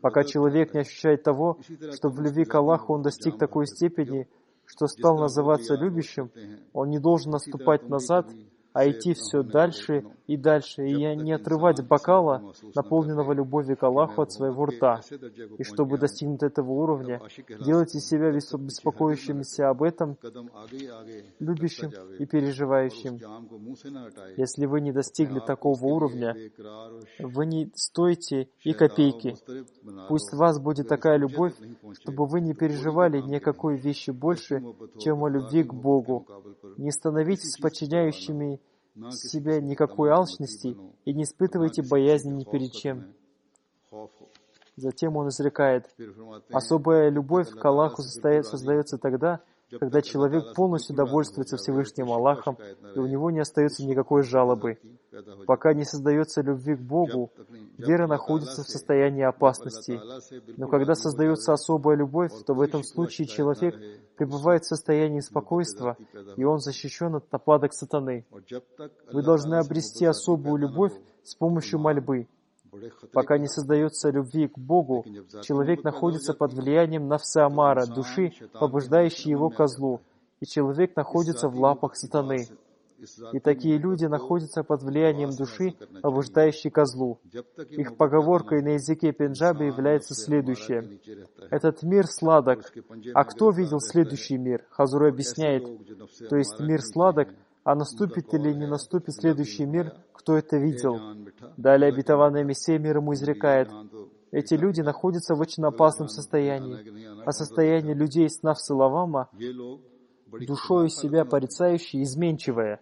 Пока человек не ощущает того, что в любви к Аллаху он достиг такой степени, что стал называться любящим, он не должен отступать назад, а идти все дальше и дальше, и не отрывать бокала, наполненного любовью к Аллаху, от своего рта. И чтобы достигнуть этого уровня, делайте себя беспокоящимися об этом, любящим и переживающим. Если вы не достигли такого уровня, вы не стоите и копейки. Пусть в вас будет такая любовь, чтобы вы не переживали ни о какой вещи больше, чем о любви к Богу. Не становитесь подчиняющими себя никакой алчности и не испытывайте боязни ни перед чем. Затем он изрекает: особая любовь к Аллаху создается тогда, когда человек полностью довольствуется Всевышним Аллахом, и у него не остается никакой жалобы. Пока не создается любви к Богу, вера находится в состоянии опасности. Но когда создается особая любовь, то в этом случае человек пребывает в состоянии спокойствия, и он защищен от нападок сатаны. Вы должны обрести особую любовь с помощью мольбы. Пока не создается любви к Богу, человек находится под влиянием нафса амара, души, побуждающей его ко злу, и человек находится в лапах сатаны. И такие люди находятся под влиянием души, побуждающей ко злу. Их поговоркой на языке пенджаби является следующее: «Этот мир сладок, а кто видел следующий мир?» Хазур объясняет, то есть мир сладок, а наступит или не наступит следующий мир, кто это видел? Далее обетованный Мессия мир ему изрекает: эти люди находятся в очень опасном состоянии, а состояние людей с нафс лавама, душою себя порицающей, изменчивое.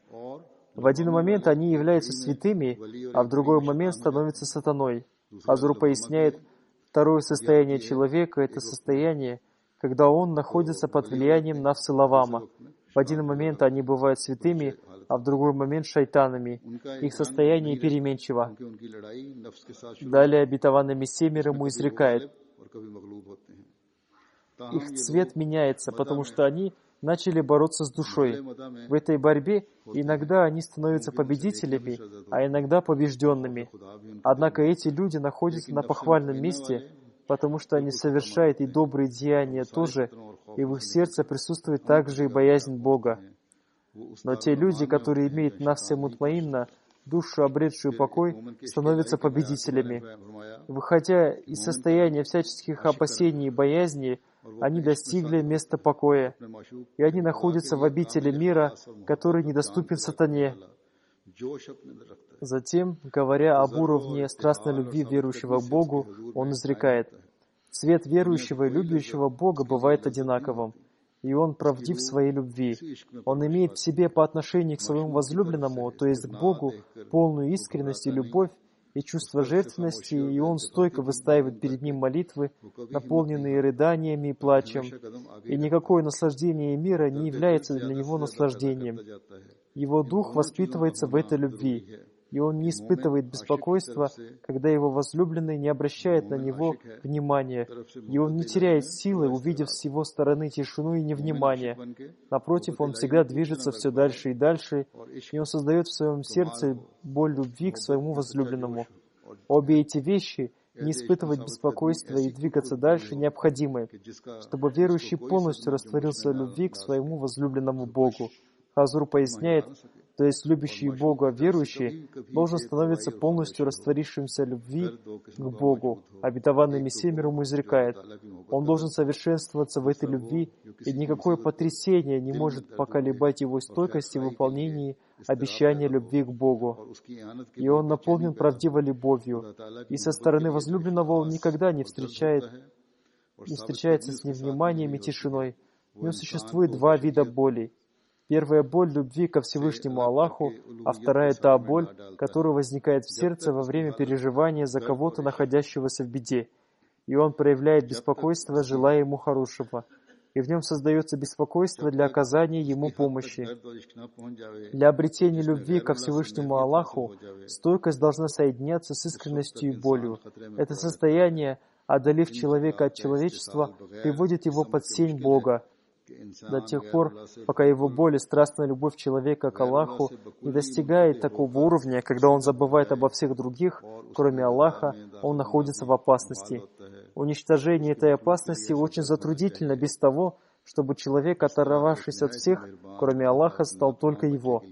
В один момент они являются святыми, а в другой момент становятся сатаной. Хазур поясняет, второе состояние человека — это состояние, когда он находится под влиянием нафс лавама. В один момент они бывают святыми, а в другой момент шайтанами. Их состояние переменчиво. Далее обетованный Мессия мир ему изрекает: их цвет меняется, потому что они начали бороться с душой. В этой борьбе иногда они становятся победителями, а иногда побежденными. Однако эти люди находятся на похвальном месте, потому что они совершают и добрые деяния тоже, и в их сердце присутствует также и боязнь Бога. Но те люди, которые имеют нафс мутмаинна, душу, обретшую покой, становятся победителями. Выходя из состояния всяческих опасений и боязни, они достигли места покоя, и они находятся в обители мира, который недоступен сатане. Затем, говоря об уровне страстной любви верующего к Богу, он изрекает: Цвет верующего и любящего Бога бывает одинаковым, и он правдив в своей любви. Он имеет в себе по отношению к своему возлюбленному, то есть к Богу, полную искренность и любовь, и чувство жертвенности, и он стойко выстаивает перед ним молитвы, наполненные рыданиями и плачем, и никакое наслаждение мира не является для него наслаждением. Его дух воспитывается в этой любви, и он не испытывает беспокойства, когда его возлюбленный не обращает на него внимания, и он не теряет силы, увидев с его стороны тишину и невнимание. Напротив, он всегда движется все дальше и дальше, и он создает в своем сердце боль любви к своему возлюбленному. Обе эти вещи, не испытывать беспокойства и двигаться дальше, необходимы, чтобы верующий полностью растворился в любви к своему возлюбленному Богу. Хазур поясняет, то есть любящий Бога верующий должен становиться полностью растворившимся в любви к Богу. Обетованный Мессия мир ему изрекает, он должен совершенствоваться в этой любви, и никакое потрясение не может поколебать его стойкости в выполнении обещания любви к Богу. И он наполнен правдивой любовью, и со стороны возлюбленного он никогда не встречается с невниманием и тишиной. В нем существует два вида боли. Первая боль любви ко Всевышнему Аллаху, а вторая та боль, которая возникает в сердце во время переживания за кого-то, находящегося в беде. И он проявляет беспокойство, желая ему хорошего. И в нем создается беспокойство для оказания ему помощи. Для обретения любви ко Всевышнему Аллаху стойкость должна соединяться с искренностью и болью. Это состояние, одолев человека от человечества, приводит его под сень Бога, до тех пор, пока его боль и страстная любовь человека к Аллаху не достигает такого уровня, когда он забывает обо всех других, кроме Аллаха, он находится в опасности. Уничтожение этой опасности очень затруднительно без того, чтобы человек, оторвавшись от всех, кроме Аллаха, стал только его.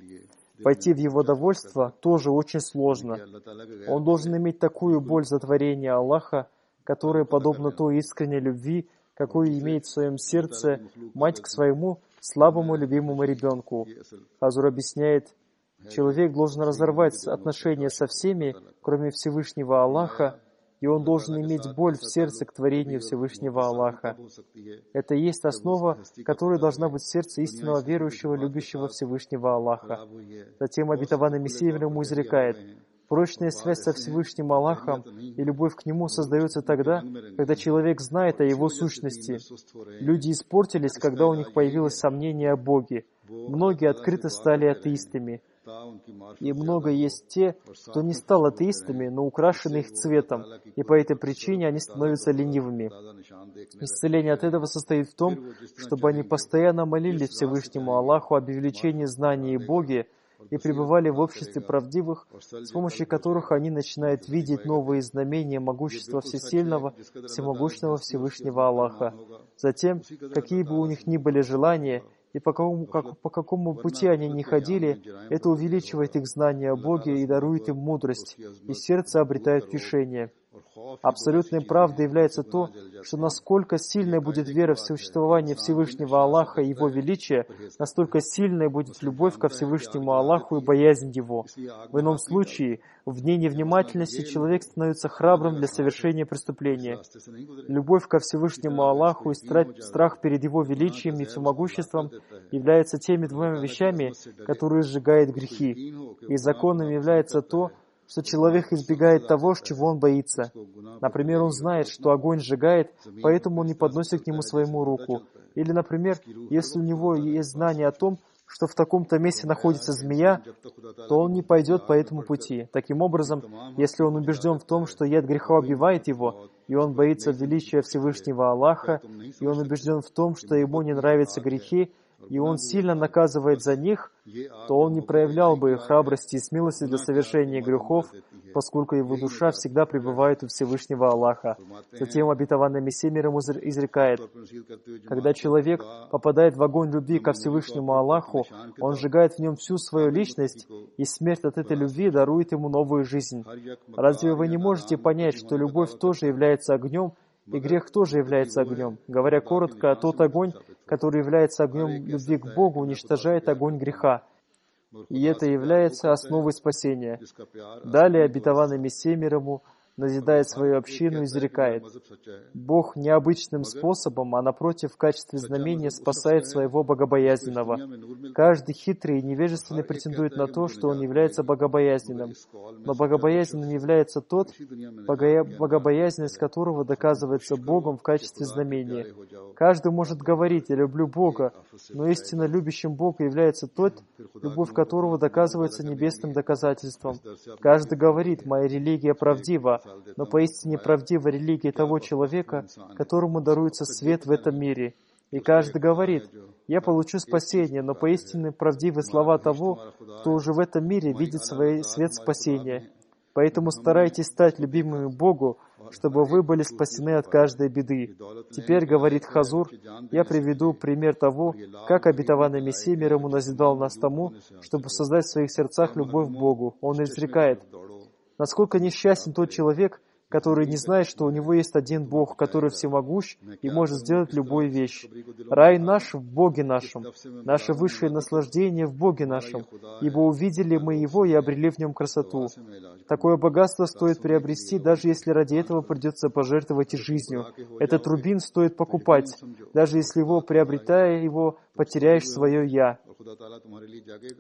Войти в его довольство тоже очень сложно. Он должен иметь такую боль за творение Аллаха, которая подобна той искренней любви, какую имеет в своем сердце мать к своему слабому любимому ребенку. Хазур объясняет, человек должен разорвать отношения со всеми, кроме Всевышнего Аллаха, и он должен иметь боль в сердце к творению Всевышнего Аллаха. Это и есть основа, которая должна быть в сердце истинного верующего, любящего Всевышнего Аллаха. Затем обетованный Мессия ему изрекает, прочная связь со Всевышним Аллахом и любовь к Нему создается тогда, когда человек знает о Его сущности. Люди испортились, когда у них появилось сомнение о Боге. Многие открыто стали атеистами. И много есть те, кто не стал атеистами, но украшены их цветом, и по этой причине они становятся ленивыми. Исцеление от этого состоит в том, чтобы они постоянно молились Всевышнему Аллаху об увеличении знаний о Боге, и пребывали в обществе правдивых, с помощью которых они начинают видеть новые знамения могущества всесильного, всемогущего Всевышнего Аллаха. Затем, какие бы у них ни были желания, и по какому пути они ни ходили, это увеличивает их знание о Боге и дарует им мудрость, и сердце обретает решение. Абсолютной правдой является то, что насколько сильной будет вера в существование Всевышнего Аллаха и Его величия, настолько сильной будет любовь ко Всевышнему Аллаху и боязнь Его. В ином случае, в дни невнимательности человек становится храбрым для совершения преступления. Любовь ко Всевышнему Аллаху и страх перед Его величием и всемогуществом являются теми двумя вещами, которые сжигают грехи. И законом является то, что человек избегает того, чего он боится. Например, он знает, что огонь сжигает, поэтому он не подносит к нему своему руку. Или, например, если у него есть знание о том, что в таком-то месте находится змея, то он не пойдет по этому пути. Таким образом, если он убежден в том, что яд греха убивает его, и он боится величия Всевышнего Аллаха, и он убежден в том, что ему не нравятся грехи, и он сильно наказывает за них, то он не проявлял бы храбрости и смелости для совершения грехов, поскольку его душа всегда пребывает у Всевышнего Аллаха. Затем обетованный Мессия мир ему изрекает, когда человек попадает в огонь любви ко Всевышнему Аллаху, он сжигает в нем всю свою личность, и смерть от этой любви дарует ему новую жизнь. Разве вы не можете понять, что любовь тоже является огнем, и грех тоже является огнем? Говоря коротко, тот огонь, который является огнем любви к Богу, уничтожает огонь греха. И это является основой спасения. Далее обетованный Мессия мир ему назидает свою общину, изрекает: Бог необычным способом, а напротив, в качестве знамения спасает своего богобоязненного. Каждый хитрый и невежественный претендует на то, что он является богобоязненным. Но богобоязненным является тот, богобоязненность которого доказывается Богом в качестве знамения. Каждый может говорить: «Я люблю Бога», но истинно любящим Бога является тот, любовь которого доказывается небесным доказательством. Каждый говорит: «Моя религия правдива», но поистине правдива религия того человека, которому даруется свет в этом мире. И каждый говорит: «Я получу спасение», но поистине правдивы слова того, кто уже в этом мире видит свой свет спасения. Поэтому старайтесь стать любимыми Богу, чтобы вы были спасены от каждой беды. Теперь, говорит Хазур, я приведу пример того, как обетованный Мессия мир ему назидал нас тому, чтобы создать в своих сердцах любовь к Богу. Он изрекает: насколько несчастен тот человек, который не знает, что у него есть один Бог, который всемогущ и может сделать любую вещь. Рай наш в Боге нашем, наше высшее наслаждение в Боге нашем, ибо увидели мы Его и обрели в Нем красоту. Такое богатство стоит приобрести, даже если ради этого придется пожертвовать и жизнью. Этот рубин стоит покупать, даже если его, приобретая его, потеряешь свое «я».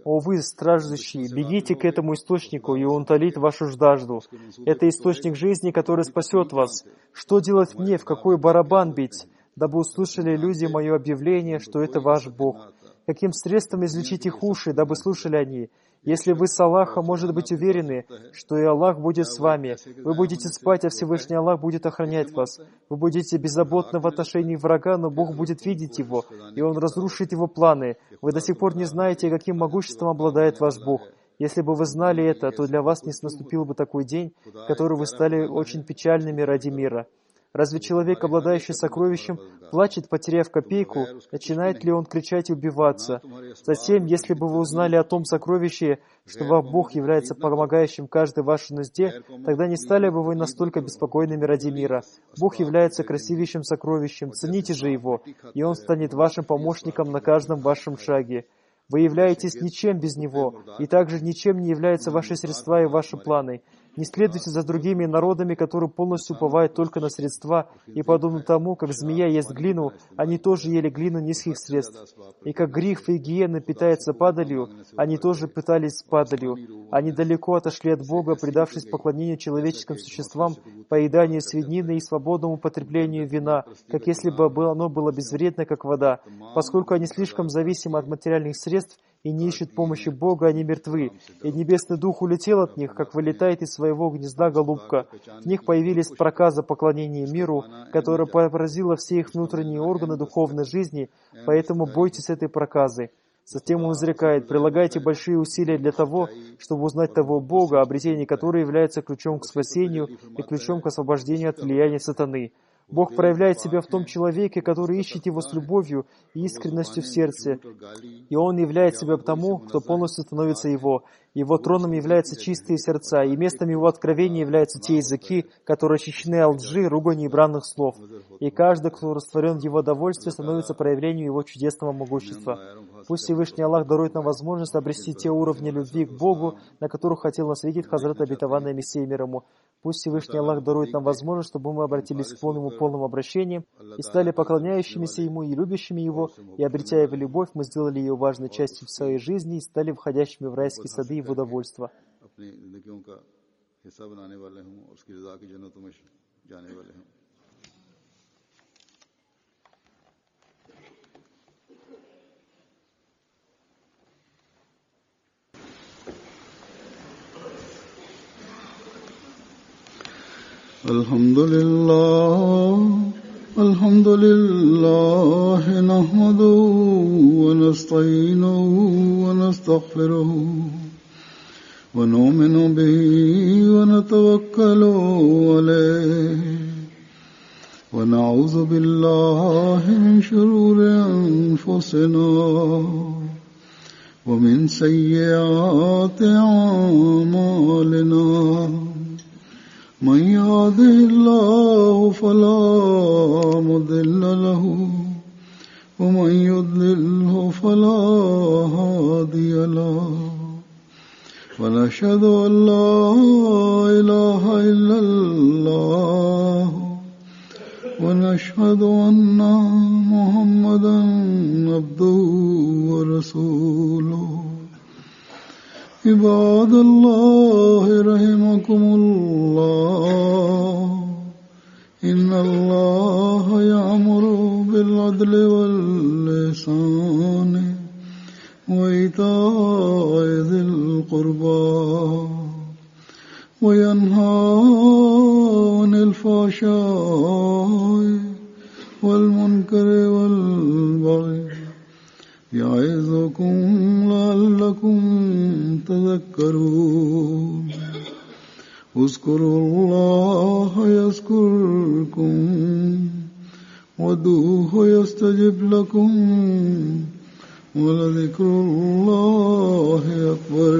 О вы, страждущие, бегите к этому источнику, и он утолит вашу жажду. Это источник жизни, который спасет вас. Что делать мне, в какой барабан бить, дабы услышали люди мое объявление, что это ваш Бог? Каким средством излечить их уши, дабы слушали они? Если вы с Аллахом, может быть, уверены, что и Аллах будет с вами, вы будете спать, а Всевышний Аллах будет охранять вас. Вы будете беззаботны в отношении врага, но Бог будет видеть его, и Он разрушит его планы. Вы до сих пор не знаете, каким могуществом обладает ваш Бог. Если бы вы знали это, то для вас не наступил бы такой день, в который вы стали очень печальными ради мира. Разве человек, обладающий сокровищем, плачет, потеряв копейку? Начинает ли он кричать и убиваться? Затем, если бы вы узнали о том сокровище, что ваш Бог является помогающим каждой вашей нужде, тогда не стали бы вы настолько беспокойными ради мира. Бог является красивейшим сокровищем, цените же Его, и Он станет вашим помощником на каждом вашем шаге. Вы являетесь ничем без Него, и также ничем не являются ваши средства и ваши планы. Не следуйте за другими народами, которые полностью уповают только на средства, и подобно тому, как змея ест глину, они тоже ели глину низких средств. И как гриф и гиена питаются падалью, они тоже питались падалью. Они далеко отошли от Бога, предавшись поклонению человеческим существам, поеданию свинины и свободному потреблению вина, как если бы оно было безвредно, как вода. Поскольку они слишком зависимы от материальных средств и не ищут помощи Бога, они мертвы. И Небесный Дух улетел от них, как вылетает из своего гнезда голубка. В них появились проказа поклонения миру, которая поразила все их внутренние органы духовной жизни, поэтому бойтесь этой проказы. Затем он изрекает: прилагайте большие усилия для того, чтобы узнать того Бога, обретение которого является ключом к спасению и ключом к освобождению от влияния сатаны. Бог проявляет себя в том человеке, который ищет Его с любовью и искренностью в сердце. И Он являет себя тому, кто полностью становится Его. Его троном являются чистые сердца, и местом Его откровения являются те языки, которые очищены от лжи, ругани и бранных слов. И каждый, кто растворен в Его довольстве, становится проявлением Его чудесного могущества. Пусть Всевышний Аллах дарует нам возможность обрести те уровни любви к Богу, на которых хотел нас видеть Хазрат обетованный Мессия мир ему. Пусть Всевышний Аллах дарует нам возможность, чтобы мы обратились к полным обращением и стали поклоняющимися Ему и любящими Его, и, обретя Его любовь, мы сделали ее важной частью в своей жизни и стали входящими в райские сады Его довольства. الحمد لله نحمده ونستعينه ونستغفره ونؤمن به ونتوكل عليه ونعوذ بالله من شرور أنفسنا ومن سيئات أعمالنا من يهده الله فلا مضل له ومن يضلله فلا هادي له ونشهد أن لا إله إلا الله ونشهد أن محمدا عبده ورسوله عباد الله رحمكم الله إن الله يأمر بالعدل والإحسان وإيتاء ذي القربى وينهى عن الفحشاء والمنكر والبغي يعظكم لعلكم تذكرون اذكروا الله يذكركم وادعوه يستجب لكم ولذكر الله أكبر